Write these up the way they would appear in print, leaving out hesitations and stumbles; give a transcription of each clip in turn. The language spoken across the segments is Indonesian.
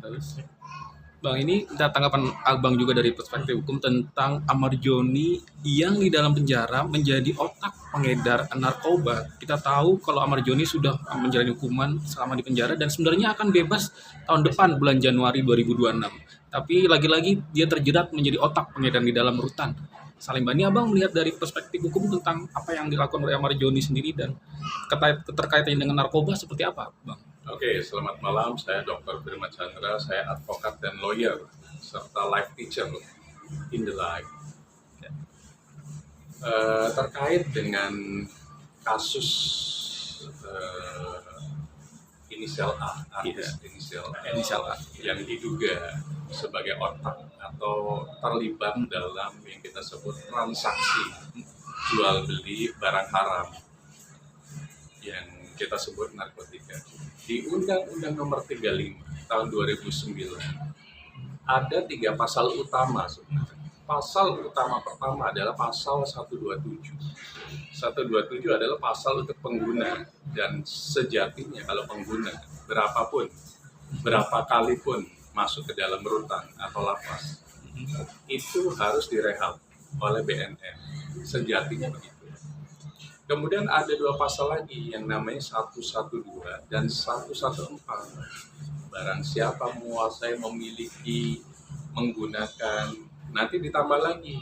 Terus, Bang, ini kita tanggapan Abang juga dari perspektif hukum tentang Ahmad Joni yang di dalam penjara menjadi otak pengedar narkoba. Kita tahu kalau Ahmad Joni sudah menjalani hukuman selama di penjara dan sebenarnya akan bebas tahun depan bulan Januari 2026. Tapi lagi-lagi dia terjerat menjadi otak pengedar di dalam rutan. Salim Bani, Abang melihat dari perspektif hukum tentang apa yang dilakukan oleh Ahmad Joni sendiri dan keterkaitannya dengan narkoba seperti apa, Bang? Oke, selamat malam. Saya Dr. Firman Chandra. Saya advokat dan lawyer serta life teacher in the life. Terkait dengan kasus inisial A, inisial A yang diduga sebagai otak atau terlibat dalam yang kita sebut transaksi jual beli barang haram yang kita sebut narkotika. Di Undang-Undang Nomor 35 tahun 2009 ada 3 pasal utama sebenarnya. Pasal utama pertama adalah pasal 127. 127 adalah pasal untuk pengguna, dan sejatinya kalau pengguna berapa kali pun masuk ke dalam rutan atau lapas itu harus direhab oleh BNN. Sejatinya begitu. Kemudian ada 2 pasal lagi yang namanya 112 dan 114. Barang siapa menguasai, memiliki, menggunakan, nanti ditambah lagi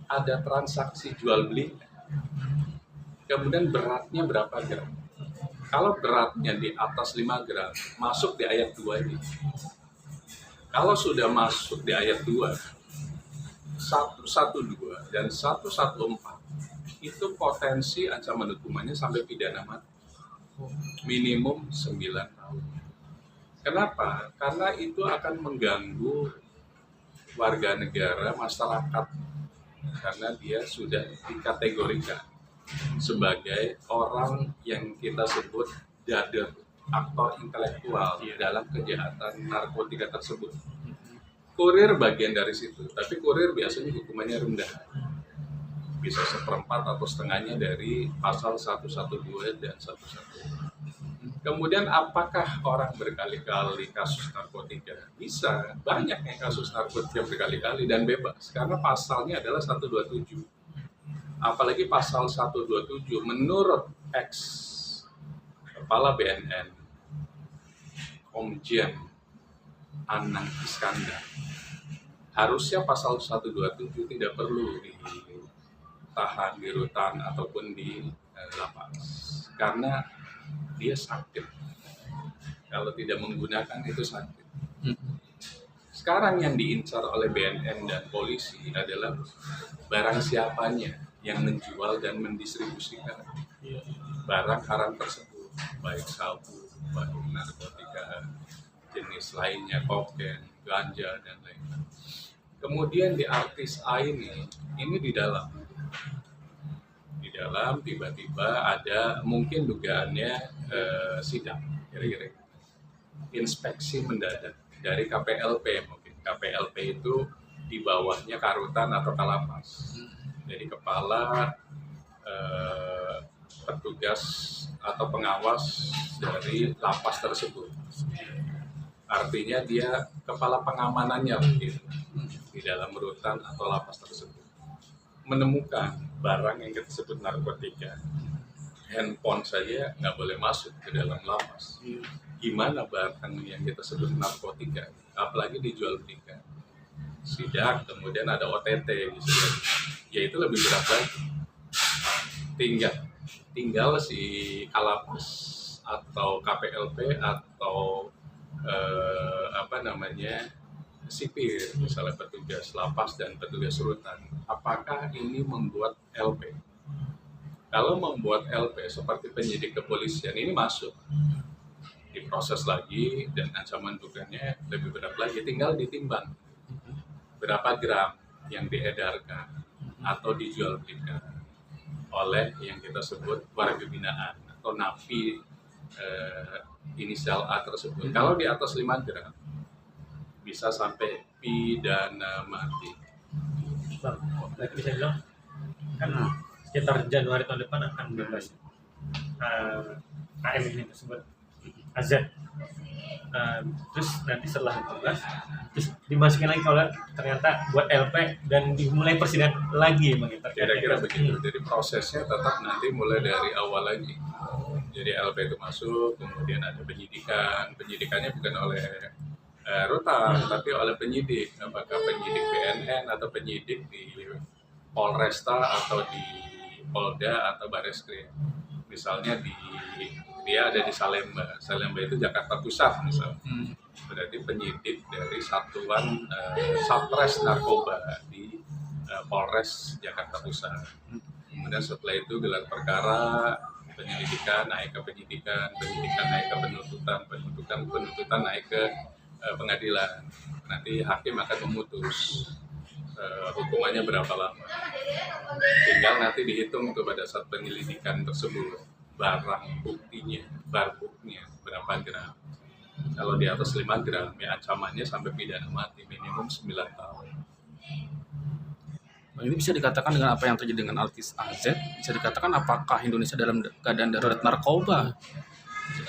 ada transaksi jual beli. Kemudian beratnya berapa gram. Kalau beratnya di atas 5 gram, masuk di ayat 2 ini. Kalau sudah masuk di ayat 2, 112 dan 114, itu potensi ancaman hukumannya sampai pidana mati, minimum 9 tahun. Kenapa? Karena itu akan mengganggu warga negara, masyarakat, karena dia sudah dikategorikan sebagai orang yang kita sebut dader, aktor intelektual dalam kejahatan narkotika tersebut. Kurir bagian dari situ, tapi kurir biasanya hukumannya rendah, bisa 1/4 atau setengahnya dari pasal 112 dan 114. Kemudian apakah orang berkali-kali kasus narkotika? Bisa, banyak yang kasus narkotika berkali-kali dan bebas, karena pasalnya adalah 127. Apalagi pasal 127 menurut ex Kepala BNN, Komjen Anang Iskandar, harusnya pasal 127 tidak perlu ditahan di rutan ataupun di lapas, karena dia sakit. Kalau tidak menggunakan itu sakit. Sekarang yang diincar oleh BNN dan polisi adalah barang siapanya yang menjual dan mendistribusikan barang haram tersebut, baik sabu, baik narkotika jenis lainnya, kokain, ganja, dan lain-lain. Kemudian di artis A ini di dalam tiba-tiba ada mungkin dugaannya sidang, kira-kira inspeksi mendadak dari KPLP. Mungkin KPLP itu di bawahnya Karutan atau Kalapas. Jadi kepala petugas atau pengawas dari lapas tersebut. Artinya dia kepala pengamanannya gitu, di dalam rutan atau lapas tersebut. Menemukan barang yang kita sebut narkotika. Handphone saja nggak boleh masuk ke dalam lapas. Gimana barang yang kita sebut narkotika, apalagi dijual belikan. Sidak, kemudian ada OTT, ya itu lebih berat lagi. Tinggal si Kalapas atau KPLP atau sipir, misalnya petugas lapas dan petugas rutan, apakah ini membuat LP? Kalau membuat LP seperti penyidik kepolisian, ini masuk diproses lagi dan ancaman hukumannya lebih berat lagi. Tinggal ditimbang berapa gram yang diedarkan atau dijual belikan oleh yang kita sebut warga binaan atau napi inisial A tersebut. Kalau di atas 5 gram bisa sampai pidana mati. Bang, lagi bisa bilang kan sekitar Januari tahun depan akan bebas KM ini tersebut. AZ. Terus nanti setelah ditugas, terus dimasukin lagi kalau ternyata buat LP dan dimulai persidangan lagi emang ya, Kira-kira begitu. Jadi prosesnya tetap nanti mulai dari awal lagi. Jadi LP itu masuk, kemudian ada penyidikan. Penyidikannya bukan oleh rutan, tapi oleh penyidik. Apakah penyidik BNN atau penyidik di Polresta atau di Polda atau Bareskrim. Misalnya dia ada di Salemba. Salemba itu Jakarta Pusat misalnya. Berarti penyidik dari satuan Satres Narkoba di Polres Jakarta Pusat. Kemudian setelah itu gelar perkara, penyelidikan naik ke penyidikan, penyidikan naik ke penuntutan naik ke pengadilan. Nanti hakim akan memutus hukumannya berapa lama. Tinggal nanti dihitung tuh pada saat penyelidikan tersebut barang buktinya, barbuknya berapa gram. Kalau di atas 5 gram, ya ancamannya sampai pidana mati minimum 9 tahun. Bang, ini bisa dikatakan dengan apa yang terjadi dengan artis AZ, bisa dikatakan apakah Indonesia dalam keadaan darurat narkoba?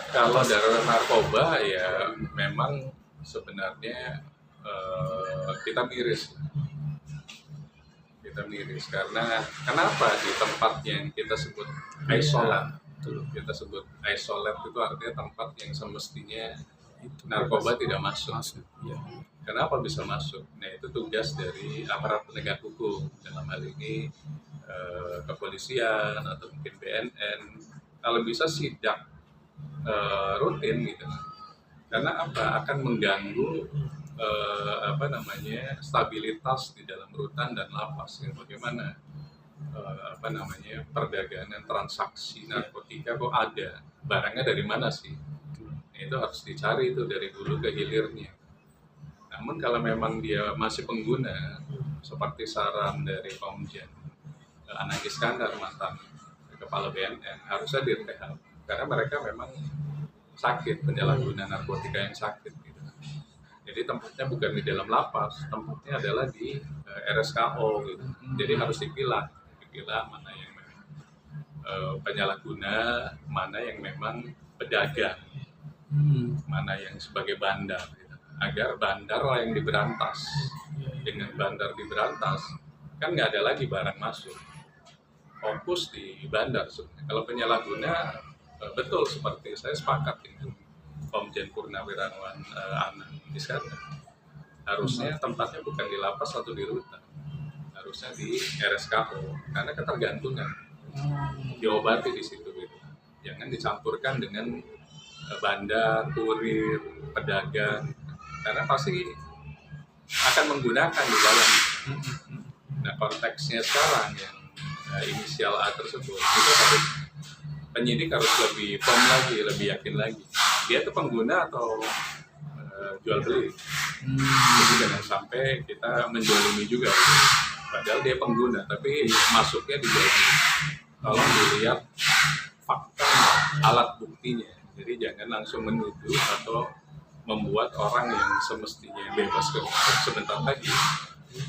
Kalau darurat narkoba ya memang sebenarnya kita miris. Kita miris karena kenapa di tempat yang kita sebut isolat, kita sebut isolat itu artinya tempat yang semestinya narkoba tidak masuk. Ya. Kenapa bisa masuk? Nah itu tugas dari aparat penegak hukum, dalam hal ini kepolisian atau mungkin BNN. Kalau bisa sidak rutin gitu. Karena apa? Akan mengganggu stabilitas di dalam rutan dan lapas. Bagaimana perdagangan transaksi narkotika kok ada? Barangnya dari mana sih? Nah, itu harus dicari itu dari dulu ke hilirnya. Namun kalau memang dia masih pengguna, seperti saran dari Komjen Anang Iskandar, mantan kepala BNN, harusnya direhab karena mereka memang sakit, penyalahguna narkotika yang sakit gitu. Jadi tempatnya bukan di dalam lapas, tempatnya adalah di RSKO gitu. Jadi harus dipilah mana yang memang penyalahguna, mana yang memang pedagang, mana yang sebagai bandar gitu. Agar bandar yang diberantas. Dengan bandar diberantas kan nggak ada lagi barang masuk, fokus di bandar sebenarnya. Kalau penyalahguna betul, seperti saya sepakat dengan Komjen Purnawirawan Anang Iskandar, harusnya tempatnya bukan di lapas atau di rutan, harusnya di RSKO karena ketergantungan diobati di situ gitu. Jangan dicampurkan dengan bandar, kurir, pedagang, karena pasti akan menggunakan di dalam. Nah konteksnya sekarang yang inisial A tersebut itu harus penyidik harus lebih firm lagi, lebih yakin lagi dia itu pengguna atau jual beli. Jadi jangan sampai kita menzalimi juga, padahal dia pengguna tapi masuknya di jual beli. Tolong dilihat fakta, alat buktinya. Jadi jangan langsung menuduh atau membuat orang yang semestinya bebas sebentar lagi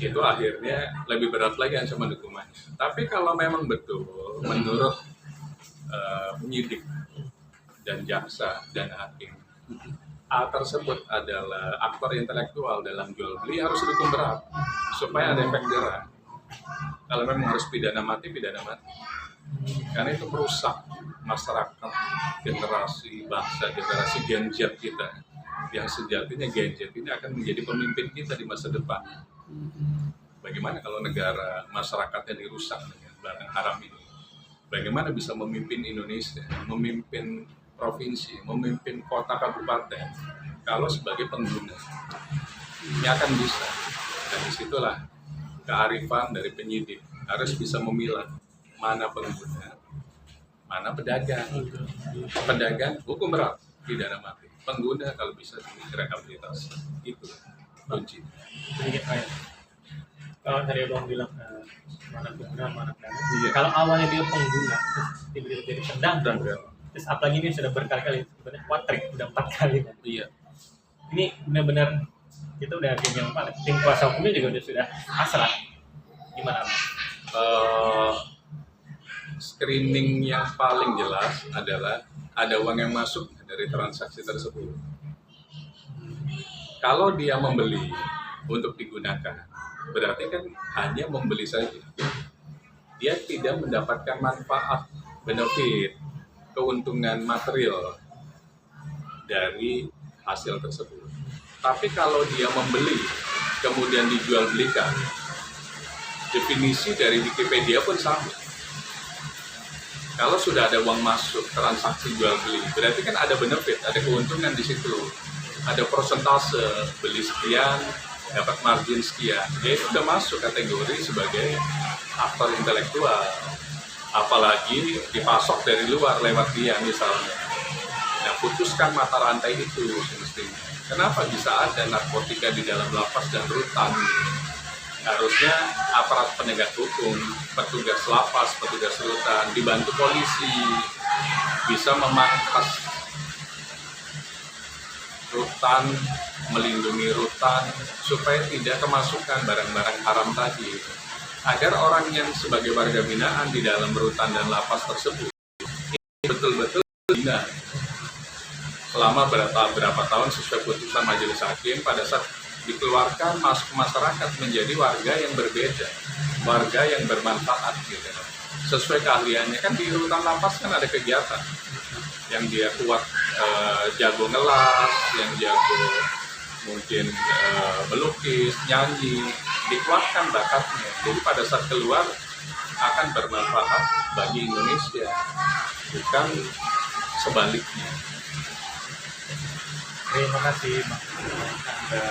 itu akhirnya lebih berat lagi ancaman hukumannya. Tapi kalau memang betul menurut penyidik dan jaksa dan hakim A tersebut adalah aktor intelektual dalam jual beli, harus dihukum berat supaya ada efek jerah. Kalau memang harus pidana mati karena itu merusak masyarakat, generasi bangsa, generasi Gen Z kita yang sejatinya Gen Z ini akan menjadi pemimpin kita di masa depan. Bagaimana kalau negara masyarakatnya dirusak dengan barang haram ini? Bagaimana bisa memimpin Indonesia, memimpin provinsi, memimpin kota kabupaten kalau sebagai pengguna? Ini akan bisa. Dan disitulah kearifan dari penyidik harus bisa memilah mana pengguna, mana pedagang. Pedagang hukum berat, pidana mati. Pengguna kalau bisa direhabilitasi. Itu kunci. Kalau tadi Bang bilang mana pengguna, mana pedagang. Iya. Kalau awalnya dia pengguna, terus tiba-tiba jadi pedagang, terus apalagi ini sudah berkali-kali, sebenarnya kuatrik, udah 4 kali. Kan? Iya. Ini benar-benar kita udah tim kuasa hukumnya juga sudah pasrah. Gimana? screening yang paling jelas adalah ada uang yang masuk dari transaksi tersebut. Kalau dia membeli untuk digunakan, berarti kan hanya membeli saja. Dia tidak mendapatkan manfaat, benefit, keuntungan material dari hasil tersebut. Tapi kalau dia membeli, kemudian dijual belikan, definisi dari Wikipedia pun sama. Kalau sudah ada uang masuk, transaksi jual beli, berarti kan ada benefit, ada keuntungan di situ. Ada persentase, beli sekian, dapat margin sekian. Dia itu sudah masuk kategori sebagai aktor intelektual. Apalagi dipasok dari luar lewat dia misalnya. Nah, putuskan mata rantai itu semestinya. Kenapa bisa ada narkotika di dalam lapas dan rutan? Harusnya aparat penegak hukum, petugas lapas, petugas rutan, dibantu polisi, bisa memangkas rutan, melindungi rutan, supaya tidak kemasukan barang-barang haram tadi. Agar orang yang sebagai warga binaan di dalam rutan dan lapas tersebut, betul-betul bina. Selama berapa tahun sesuai putusan majelis hakim, pada saat dikeluarkan masuk ke masyarakat menjadi warga yang berbeda, warga yang bermanfaat gitu. Sesuai keahliannya, kan di rutan lapas kan ada kegiatan yang dia kuat, jago ngelas, yang jago mungkin melukis, nyanyi, dikuatkan bakatnya. Jadi pada saat keluar akan bermanfaat bagi Indonesia, bukan sebaliknya. Terima kasih Mas. Anda